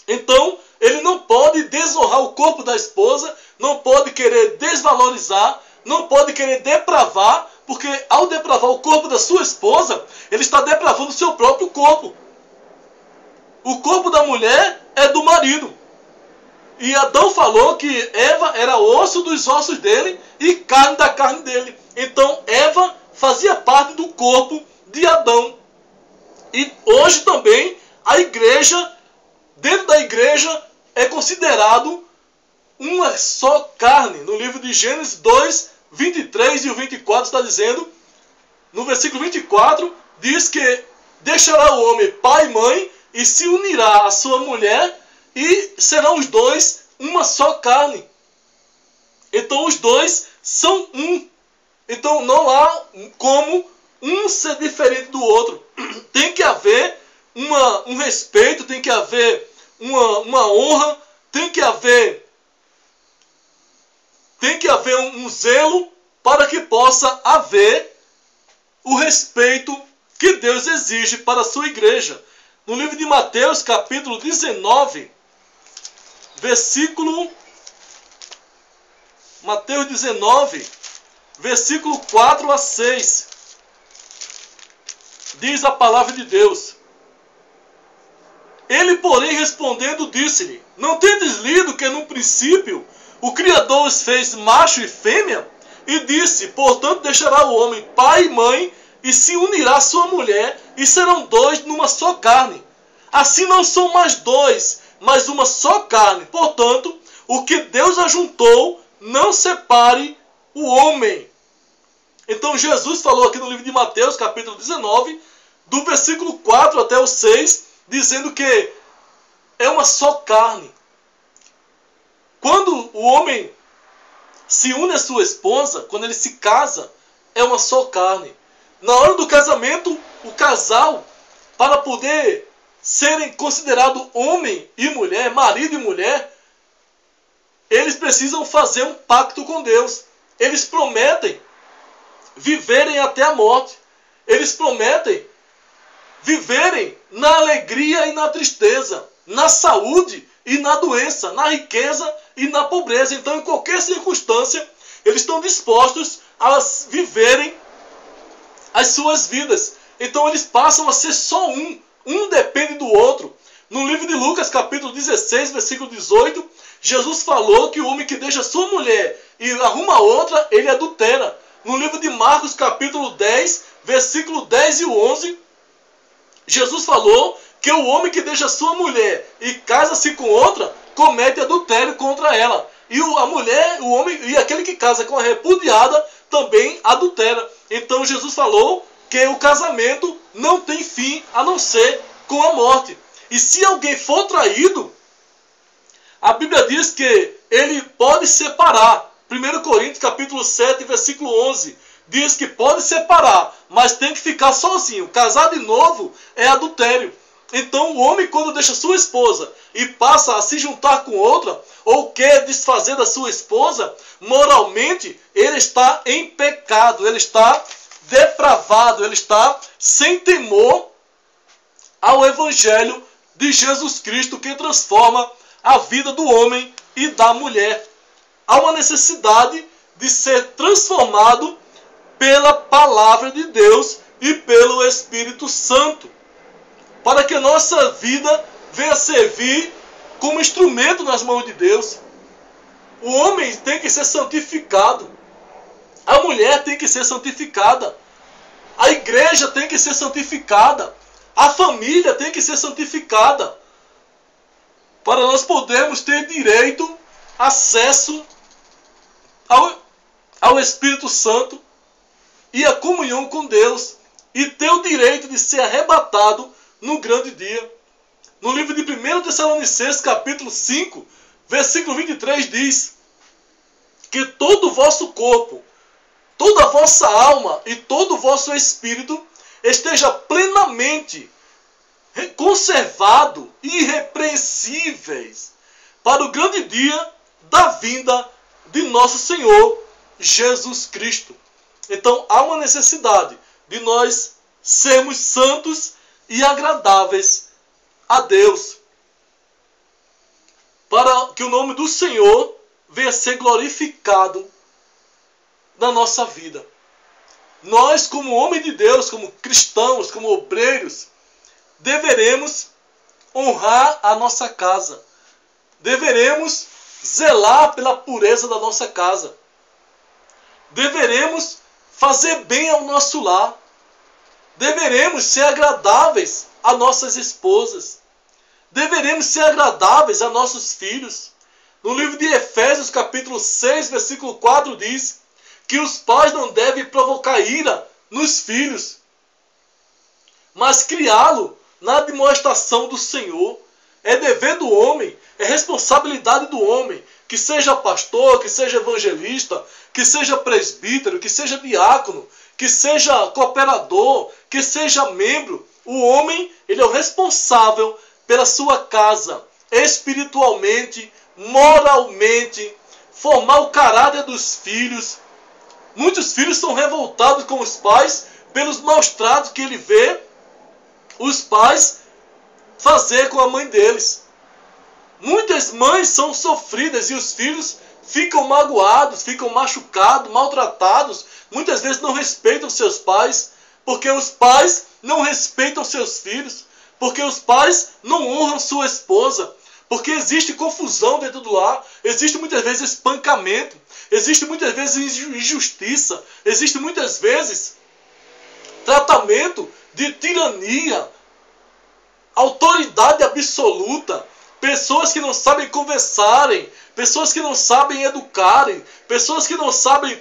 Então, ele não pode desonrar o corpo da esposa, não pode querer desvalorizar, não pode querer depravar, porque ao depravar o corpo da sua esposa, ele está depravando o seu próprio corpo. O corpo da mulher é do marido. E Adão falou que Eva era osso dos ossos dele e carne da carne dele. Então Eva fazia parte do corpo de Adão. E hoje também a igreja, dentro da igreja, é considerado uma só carne. No livro de Gênesis 2, 23 e o 24 está dizendo, no versículo 24, diz que deixará o homem pai e mãe e se unirá à sua mulher e serão os dois uma só carne. Então os dois são um. Então não há como um ser diferente do outro. Tem que haver um respeito, tem que haver uma honra, tem que haver um zelo para que possa haver o respeito que Deus exige para a sua igreja. No livro de Mateus, capítulo 19, Mateus 19, versículo 4 a 6, diz a palavra de Deus: ele, porém, respondendo, disse-lhe: não tendes lido que no princípio o Criador os fez macho e fêmea? E disse: portanto deixará o homem pai e mãe, e se unirá à sua mulher, e serão dois numa só carne. Assim não são mais dois, mas uma só carne. Portanto, o que Deus ajuntou, não separe o homem. Então Jesus falou aqui no livro de Mateus, capítulo 19, do versículo 4 até o 6, dizendo que é uma só carne. Quando o homem se une à sua esposa, quando ele se casa, é uma só carne. Na hora do casamento, o casal, para poder serem considerados homem e mulher, marido e mulher, eles precisam fazer um pacto com Deus. Eles prometem viverem até a morte. Eles prometem viverem na alegria e na tristeza, na saúde e na doença, na riqueza e na pobreza. Então, em qualquer circunstância, eles estão dispostos a viverem as suas vidas. Então, eles passam a ser só um. Um depende do outro. No livro de Lucas, capítulo 16, versículo 18, Jesus falou que o homem que deixa sua mulher e arruma outra, ele adultera. No livro de Marcos, capítulo 10, versículo 10 e 11, Jesus falou que o homem que deixa sua mulher e casa-se com outra, comete adultério contra ela. E a mulher, o homem e aquele que casa com a repudiada também adultera. Então Jesus falou que o casamento não tem fim a não ser com a morte. E se alguém for traído, a Bíblia diz que ele pode separar. 1 Coríntios capítulo 7, versículo 11, diz que pode separar, mas tem que ficar sozinho. Casar de novo é adultério. Então o homem, quando deixa sua esposa e passa a se juntar com outra, ou quer desfazer da sua esposa, moralmente ele está em pecado, ele está depravado, ele está sem temor ao Evangelho de Jesus Cristo, que transforma a vida do homem e da mulher. Há uma necessidade de ser transformado pela palavra de Deus e pelo Espírito Santo, para que a nossa vida venha servir como instrumento nas mãos de Deus. O homem tem que ser santificado, a mulher tem que ser santificada, a igreja tem que ser santificada, a família tem que ser santificada, para nós podermos ter direito, acesso ao Espírito Santo e a comunhão com Deus, e ter o direito de ser arrebatado no grande dia. No livro de 1 Tessalonicenses, capítulo 5, versículo 23, diz que todo o vosso corpo, toda a vossa alma e todo o vosso espírito esteja plenamente conservado, irrepreensíveis, para o grande dia da vinda de nosso Senhor Jesus Cristo. Então há uma necessidade de nós sermos santos e agradáveis a Deus, para que o nome do Senhor venha a ser glorificado na nossa vida. Nós, como homens de Deus, como cristãos, como obreiros, deveremos honrar a nossa casa. Deveremos zelar pela pureza da nossa casa. Deveremos fazer bem ao nosso lar. Deveremos ser agradáveis a nossas esposas. Deveremos ser agradáveis a nossos filhos. No livro de Efésios, capítulo 6, versículo 4, diz que os pais não devem provocar ira nos filhos, mas criá-lo na demonstração do Senhor. É dever do homem, é responsabilidade do homem, que seja pastor, que seja evangelista, que seja presbítero, que seja diácono, que seja cooperador, que seja membro. O homem, ele é o responsável pela sua casa, espiritualmente, moralmente, formar o caráter dos filhos. Muitos filhos são revoltados com os pais pelos maus tratos que ele vê os pais fazer com a mãe deles. Muitas mães são sofridas e os filhos ficam magoados, ficam machucados, maltratados. Muitas vezes não respeitam seus pais, porque os pais não respeitam seus filhos, porque os pais não honram sua esposa, porque existe confusão dentro do lar, existe muitas vezes espancamento, existe muitas vezes injustiça, existe muitas vezes tratamento de tirania, autoridade absoluta, pessoas que não sabem conversarem, pessoas que não sabem educarem, pessoas que não sabem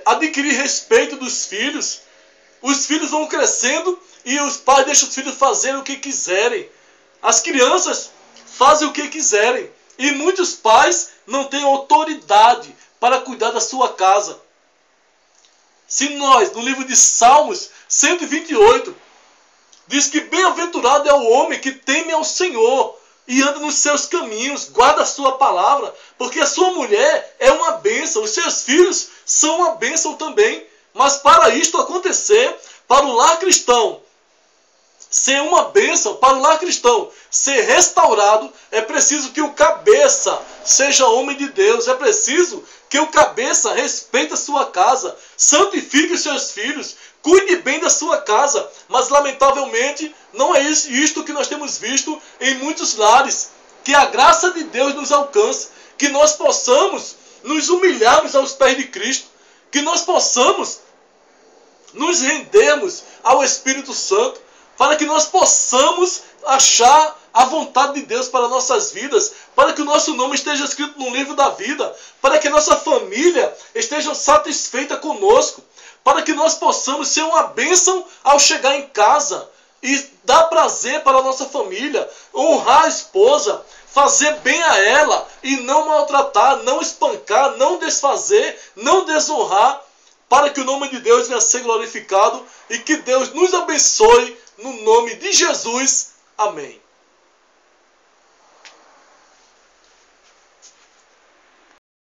adquirir respeito dos filhos. Os filhos vão crescendo e os pais deixam os filhos fazerem o que quiserem. As crianças fazem o que quiserem. E muitos pais não têm autoridade para cuidar da sua casa. Se nós, no livro de Salmos 128, diz que bem-aventurado é o homem que teme ao Senhor e anda nos seus caminhos, guarda a sua palavra, porque a sua mulher é uma bênção, os seus filhos são uma bênção também. Mas para isto acontecer, para o lar cristão ser uma bênção, para o lar cristão ser restaurado, é preciso que o cabeça seja homem de Deus, é preciso que o cabeça respeite a sua casa, santifique os seus filhos, cuide bem da sua casa. Mas lamentavelmente não é isto que nós temos visto em muitos lares. Que a graça de Deus nos alcance, que nós possamos nos humilharmos aos pés de Cristo, Que nós possamos nos rendermos ao Espírito Santo, para que nós possamos achar a vontade de Deus para nossas vidas, para que o nosso nome esteja escrito no livro da vida, para que nossa família esteja satisfeita conosco, para que nós possamos ser uma bênção ao chegar em casa e dar prazer para a nossa família, honrar a esposa, fazer bem a ela e não maltratar, não espancar, não desfazer, não desonrar, para que o nome de Deus venha a ser glorificado e que Deus nos abençoe no nome de Jesus. Amém.